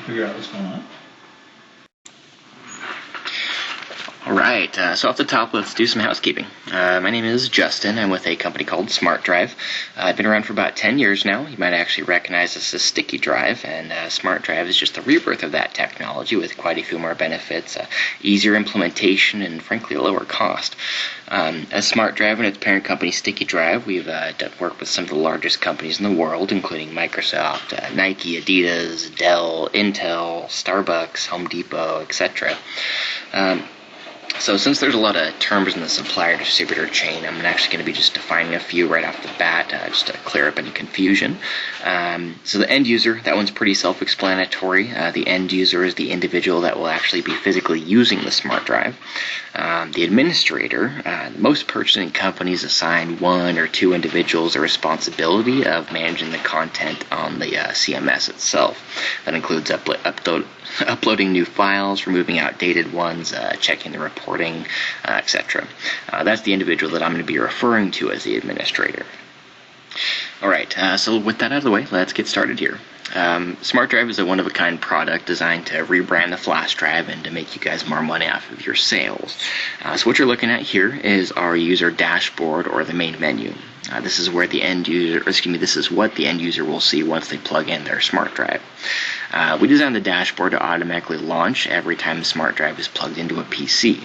figure out what's going on. Alright, so off the top, let's do some housekeeping. My name is Justin. I'm with a company called SmartDrive. I've been around for about 10 years now. You might actually recognize this as Sticky Drive, and SmartDrive is just the rebirth of that technology with quite a few more benefits, easier implementation, and frankly a lower cost. As SmartDrive and its parent company Sticky Drive, we've worked with some of the largest companies in the world, including Microsoft, Nike, Adidas, Dell, Intel, Starbucks, Home Depot, etc. So since there's a lot of terms in the supplier distributor chain, I'm actually going to be just defining a few right off the bat, just to clear up any confusion. So the end user, that one's pretty self-explanatory. The end user is the individual that will actually be physically using the SmartDrive. The administrator, most purchasing companies assign one or two individuals the responsibility of managing the content on the CMS itself. That includes uploading new files, removing outdated ones, checking the reporting, etc. That's the individual that I'm going to be referring to as the administrator. Alright, so with that out of the way, let's get started here. SmartDrive is a one-of-a-kind product designed to rebrand the flash drive and to make you guys more money off of your sales. So what you're looking at here is our user dashboard, or the main menu. This is what the end user will see once they plug in their SmartDrive. We designed the dashboard to automatically launch every time SmartDrive is plugged into a PC.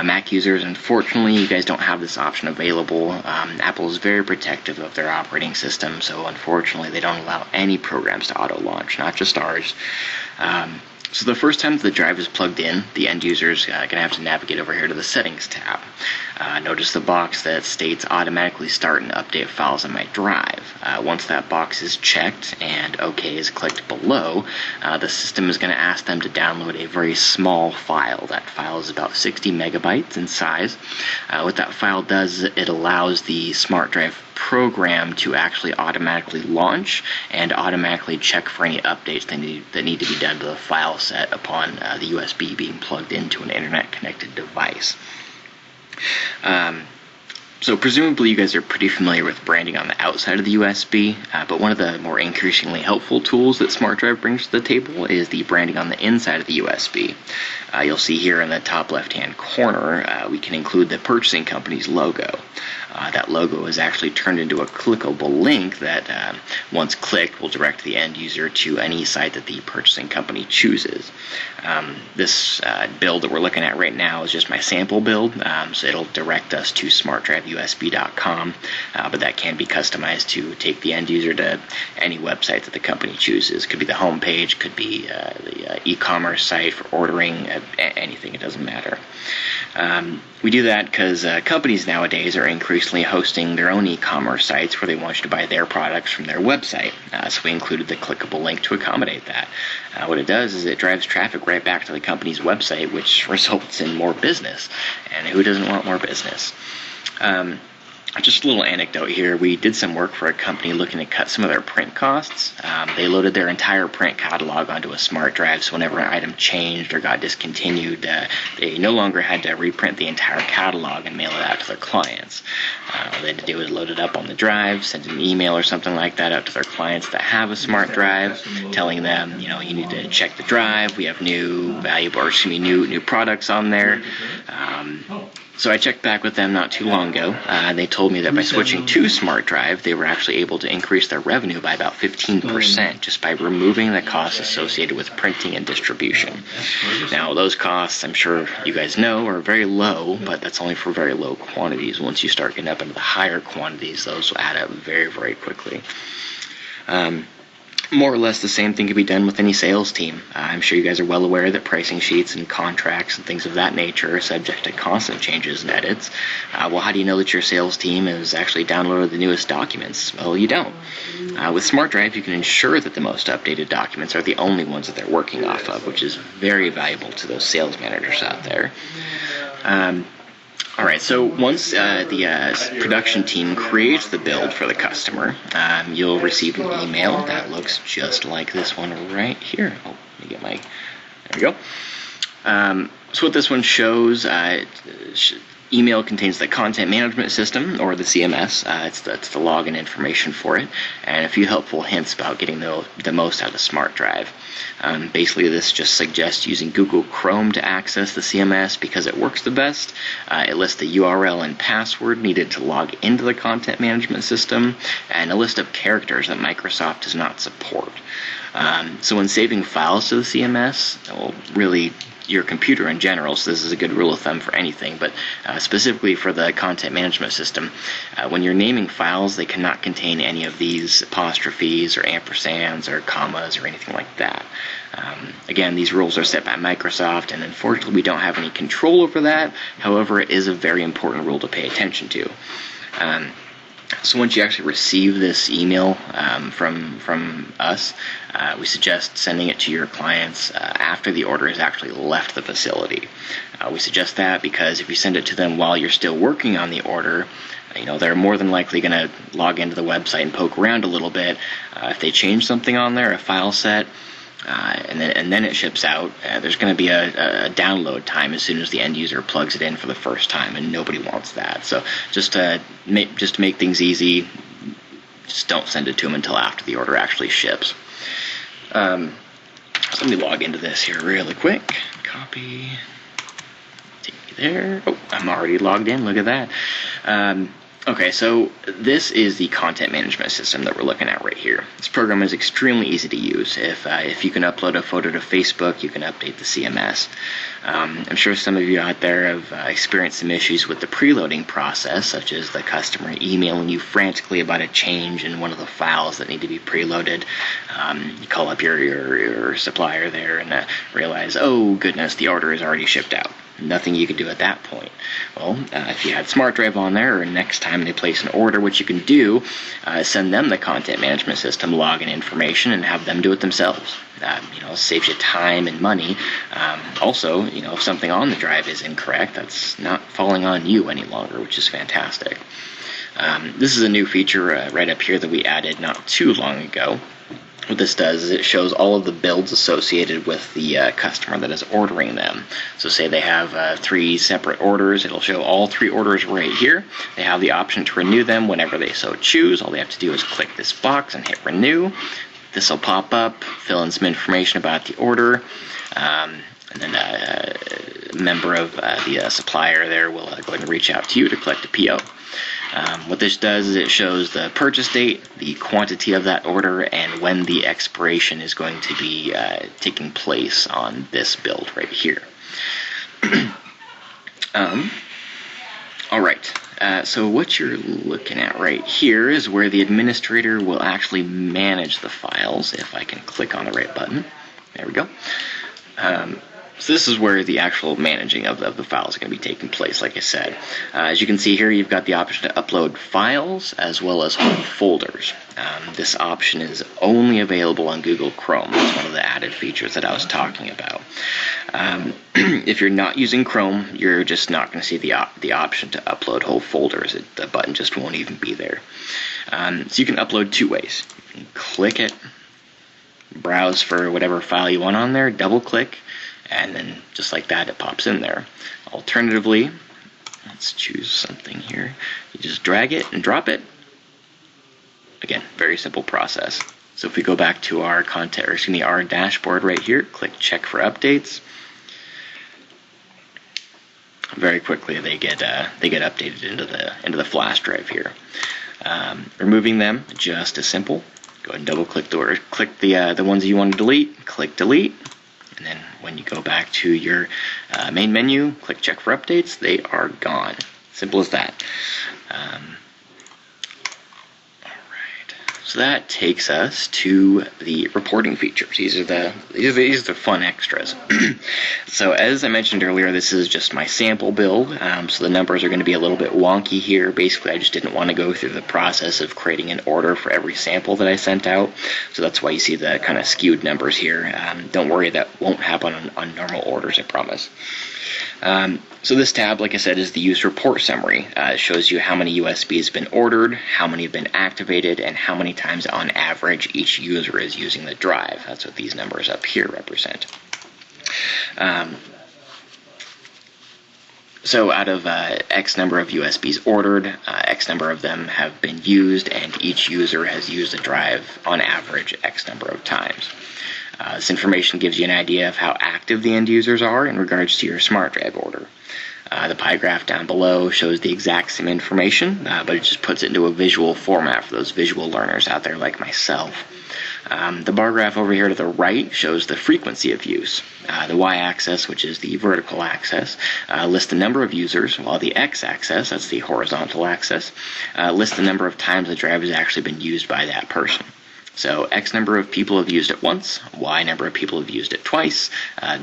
Mac users, unfortunately, you guys don't have this option available. Apple is very protective of their operating system, so unfortunately they don't allow any programs to auto-launch, not just ours. So the first time the drive is plugged in, the end user is going to have to navigate over here to the Settings tab. Notice the box that states automatically start and update files on my drive. Once that box is checked and OK is clicked below, the system is going to ask them to download a very small file. That file is about 60 megabytes in size. What that file does, it allows the SmartDrive program to actually automatically launch and automatically check for any updates that need to be done to the file set upon the USB being plugged into an internet-connected device. So presumably you guys are pretty familiar with branding on the outside of the USB, but one of the more increasingly helpful tools that SmartDrive brings to the table is the branding on the inside of the USB. You'll see here in the top left-hand corner, we can include the purchasing company's logo. That logo is actually turned into a clickable link that, once clicked, will direct the end user to any site that the purchasing company chooses. This build that we're looking at right now is just my sample build, so it'll direct us to smartdriveusb.com, but that can be customized to take the end user to any website that the company chooses. Could be the home page, could be the e-commerce site for ordering, anything, it doesn't matter. We do that because companies nowadays are increasingly hosting their own e-commerce sites where they want you to buy their products from their website. So we included the clickable link to accommodate that. What it does is it drives traffic right back to the company's website, which results in more business. And who doesn't want more business? Just a little anecdote here. We did some work for a company looking to cut some of their print costs. They loaded their entire print catalog onto a SmartDrive, so whenever an item changed or got discontinued, they no longer had to reprint the entire catalog and mail it out to their clients. All they had to do was load it up on the drive, send an email or something like that out to their clients that have a SmartDrive, telling them, you need to check the drive. We have new products on there. So I checked back with them not too long ago. They told me that by switching to SmartDrive, they were actually able to increase their revenue by about 15% just by removing the costs associated with printing and distribution. Now, those costs, I'm sure you guys know, are very low, but that's only for very low quantities. Once you start getting up into the higher quantities, those will add up very, very quickly. More or less the same thing can be done with any sales team. I'm sure you guys are well aware that pricing sheets and contracts and things of that nature are subject to constant changes and edits. Well, how do you know that your sales team has actually downloaded the newest documents? Well, you don't. With SmartDrive, you can ensure that the most updated documents are the only ones that they're working off of, which is very valuable to those sales managers out there. Alright, so once the production team creates the build for the customer, you'll receive an email that looks just like this one right here. Oh, let me get there we go. So what this one shows, email contains the content management system, or the CMS. It's the login information for it, and a few helpful hints about getting the most out of the SmartDrive. Basically, this just suggests using Google Chrome to access the CMS because it works the best. It lists the URL and password needed to log into the content management system, and a list of characters that Microsoft does not support. So when saving files to the CMS, well, really your computer in general, so this is a good rule of thumb for anything, but specifically for the content management system, when you're naming files, they cannot contain any of these apostrophes or ampersands or commas or anything like that. Again, these rules are set by Microsoft, and unfortunately we don't have any control over that. However, it is a very important rule to pay attention to. So once you actually receive this email from us, we suggest sending it to your clients after the order has actually left the facility. We suggest that because if you send it to them while you're still working on the order, they're more than likely going to log into the website and poke around a little bit. If they change something on there, a file set, and then it ships out, there's going to be a download time as soon as the end user plugs it in for the first time, and nobody wants that. So just to make things easy, just don't send it to them until after the order actually ships. So let me log into this here really quick. Copy. Take me there. Oh, I'm already logged in. Look at that. Okay, so this is the content management system that we're looking at right here. This program is extremely easy to use. If you can upload a photo to Facebook, you can update the CMS. I'm sure some of you out there have experienced some issues with the preloading process, such as the customer emailing you frantically about a change in one of the files that need to be preloaded. You call up your supplier there and realize, oh goodness, the order is already shipped out. Nothing you can do at that point. Well, if you had SmartDrive on there, or next time they place an order, what you can do is send them the content management system login information and have them do it themselves. Saves you time and money. Also, if something on the drive is incorrect, that's not falling on you any longer, which is fantastic. This is a new feature right up here that we added not too long ago. What this does is it shows all of the builds associated with the customer that is ordering them. So say they have 3 separate orders, it'll show all 3 orders right here. They have the option to renew them whenever they so choose. All they have to do is click this box and hit renew. This will pop up, fill in some information about the order, and then a member of the supplier there will go ahead and reach out to you to collect a PO. What this does is it shows the purchase date, the quantity of that order, and when the expiration is going to be taking place on this build right here. Alright, so what you're looking at right here is where the administrator will actually manage the files. If I can click on the right button. There we go. So this is where the actual managing of the files is going to be taking place, like I said. As you can see here, you've got the option to upload files as well as whole folders. This option is only available on Google Chrome. It's one of the added features that I was talking about. If you're not using Chrome, you're just not going to see the option to upload whole folders. The button just won't even be there. So you can upload 2 ways. You can click it, browse for whatever file you want on there, double click, and then just like that it pops in there. Alternatively, let's choose something here. You just drag it and drop it. Again, very simple process. So if we go back to our our dashboard right here, click check for updates. Very quickly they get updated into the flash drive here. Removing them, just as simple. Go ahead and double click click the ones you want to delete, click delete. And then when you go back to your main menu, click check for updates, they are gone. Simple as that. So that takes us to the reporting features. These are the fun extras. So as I mentioned earlier, this is just my sample build. So the numbers are going to be a little bit wonky here. Basically, I just didn't want to go through the process of creating an order for every sample that I sent out. So that's why you see the kind of skewed numbers here. Don't worry, that won't happen on normal orders, I promise. So this tab, like I said, is the use report summary. It shows you how many USBs have been ordered, how many have been activated, and how many times on average each user is using the drive. That's what these numbers up here represent. So out of X number of USBs ordered, X number of them have been used, and each user has used the drive on average X number of times. This information gives you an idea of how active the end users are in regards to your SmartDrive order. The pie graph down below shows the exact same information, but it just puts it into a visual format for those visual learners out there like myself. The bar graph over here to the right shows the frequency of use. The y-axis, which is the vertical axis, lists the number of users, while the x-axis, that's the horizontal axis, lists the number of times the drive has actually been used by that person. So X number of people have used it once, Y number of people have used it twice,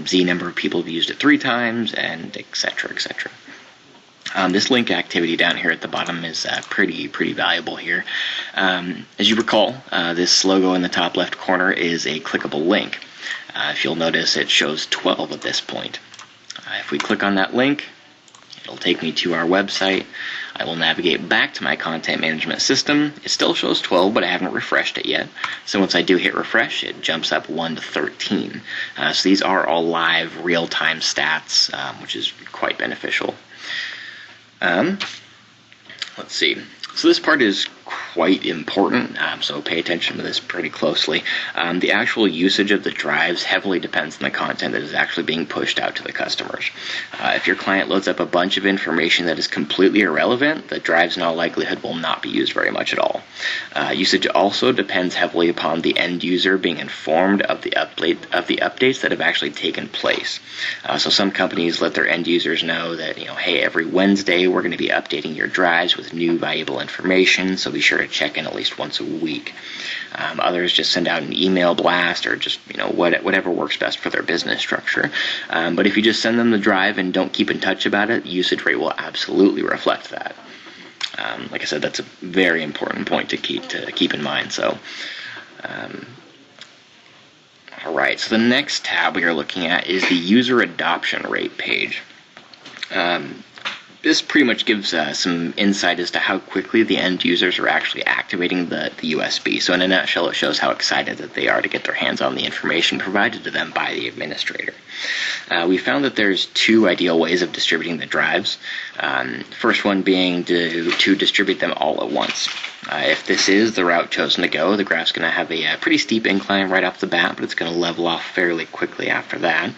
Z number of people have used it 3 times, and etc., etc. This link activity down here at the bottom is pretty valuable here. As you recall, this logo in the top left corner is a clickable link. If you'll notice, it shows 12 at this point. If we click on that link, it'll take me to our website. I will navigate back to my content management system. It still shows 12, but I haven't refreshed it yet. So once I do hit refresh, it jumps up 1 to 13. So these are all live, real-time stats, which is quite beneficial. Let's see. So this part is quite important, so pay attention to this pretty closely. The actual usage of the drives heavily depends on the content that is actually being pushed out to the customers. If your client loads up a bunch of information that is completely irrelevant, the drives in all likelihood will not be used very much at all. Usage also depends heavily upon the end user being informed of the updates that have actually taken place. So some companies let their end users know that, hey, every Wednesday we're going to be updating your drives with new valuable information, so be sure to check in at least once a week. Others just send out an email blast or just whatever works best for their business structure. But if you just send them the drive and don't keep in touch about it, the usage rate will absolutely reflect that. Like I said, that's a very important point to keep in mind. So, all right. So the next tab we are looking at is the user adoption rate page. This pretty much gives some insight as to how quickly the end users are actually activating the USB. So in a nutshell, it shows how excited that they are to get their hands on the information provided to them by the administrator. We found that there's 2 ideal ways of distributing the drives. First one being to distribute them all at once. If this is the route chosen to go, the graph's going to have a pretty steep incline right off the bat, but it's going to level off fairly quickly after that.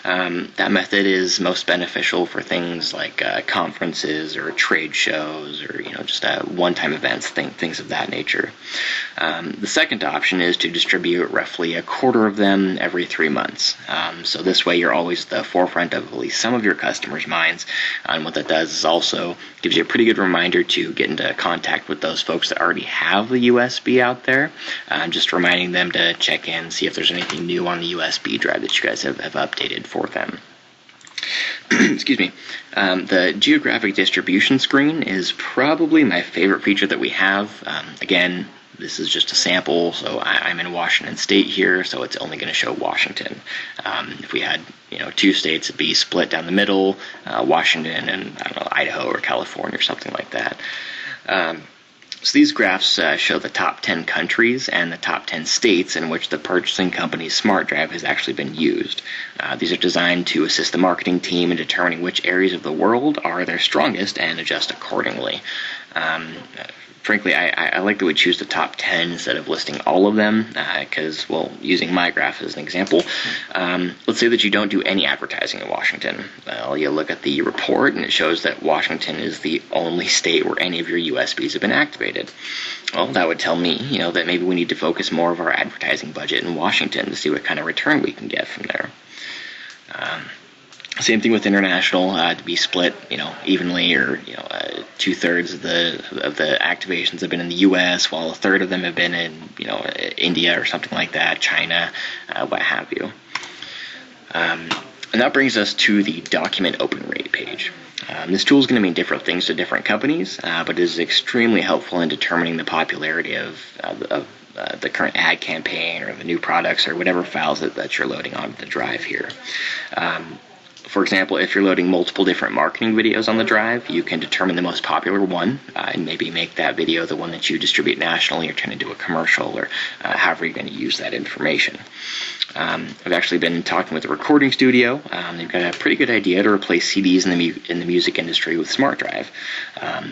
That method is most beneficial for things like conferences or trade shows or just one-time events, things of that nature. The second option is to distribute roughly a quarter of them every 3 months. So this way you're always at the forefront of at least some of your customers' minds. And what that does is also gives you a pretty good reminder to get into contact with those folks that already have the USB out there. Just reminding them to check in, see if there's anything new on the USB drive that you guys have updated for them. Excuse me. The Geographic Distribution screen is probably my favorite feature that we have. Again, this is just a sample, so I'm in Washington State here, so it's only going to show Washington. If we had 2 states, it'd be split down the middle, Washington and Idaho or California or something like that. So these graphs show the top 10 countries and the top 10 states in which the purchasing company's SmartDrive has actually been used. These are designed to assist the marketing team in determining which areas of the world are their strongest and adjust accordingly. Frankly, I like that we choose the top 10 instead of listing all of them because, using my graph as an example, let's say that you don't do any advertising in Washington. Well, you look at the report and it shows that Washington is the only state where any of your USBs have been activated. Well, that would tell me, that maybe we need to focus more of our advertising budget in Washington to see what kind of return we can get from there. Same thing with international, to be split, evenly, or 2/3 of the activations have been in the U.S., while 1/3 of them have been in India or something like that, China, what have you. And that brings us to the document open rate page. This tool is going to mean different things to different companies, but it is extremely helpful in determining the popularity of the current ad campaign or the new products or whatever files that you're loading onto the drive here. For example, if you're loading multiple different marketing videos on the drive, you can determine the most popular one and maybe make that video the one that you distribute nationally or turn into a commercial or however you're going to use that information. I've actually been talking with a recording studio. They've got a pretty good idea to replace CDs in the music industry with SmartDrive.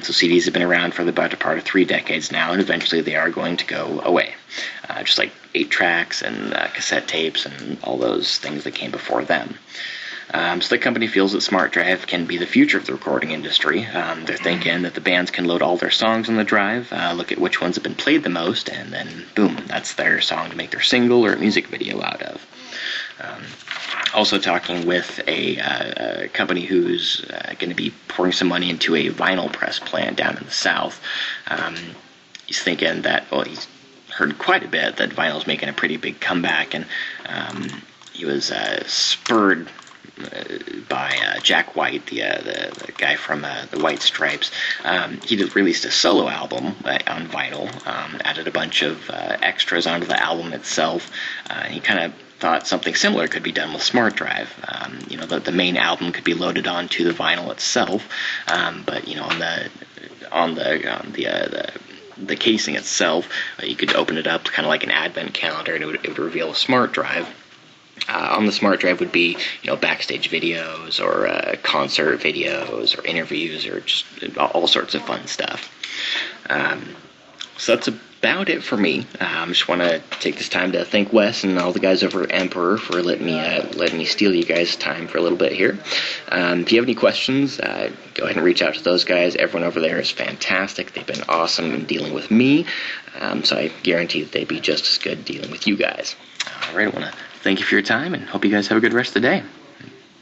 So CDs have been around for the better part of 3 decades now, and eventually they are going to go away. Just like 8-tracks and cassette tapes and all those things that came before them. So the company feels that SmartDrive can be the future of the recording industry. They're thinking that the bands can load all their songs on the drive, look at which ones have been played the most, and then boom, that's their song to make their single or music video out of. Also talking with a company who's going to be pouring some money into a vinyl press plant down in the south. He's thinking that, well, he's heard quite a bit that vinyl's making a pretty big comeback, and he was spurred by Jack White, the guy from the White Stripes. He released a solo album on vinyl, added a bunch of extras onto the album itself, and he kind of thought something similar could be done with SmartDrive. The main album could be loaded onto the vinyl itself, but on the casing itself, you could open it up kind of like an advent calendar, and it would reveal a SmartDrive. On the SmartDrive would be, backstage videos or concert videos or interviews or just all sorts of fun stuff. So that's about it for me. I just want to take this time to thank Wes and all the guys over at Emperor for letting me steal you guys' time for a little bit here. If you have any questions, go ahead and reach out to those guys. Everyone over there is fantastic. They've been awesome in dealing with me, so I guarantee that they'd be just as good dealing with you guys. All right, I want to thank you for your time and hope you guys have a good rest of the day.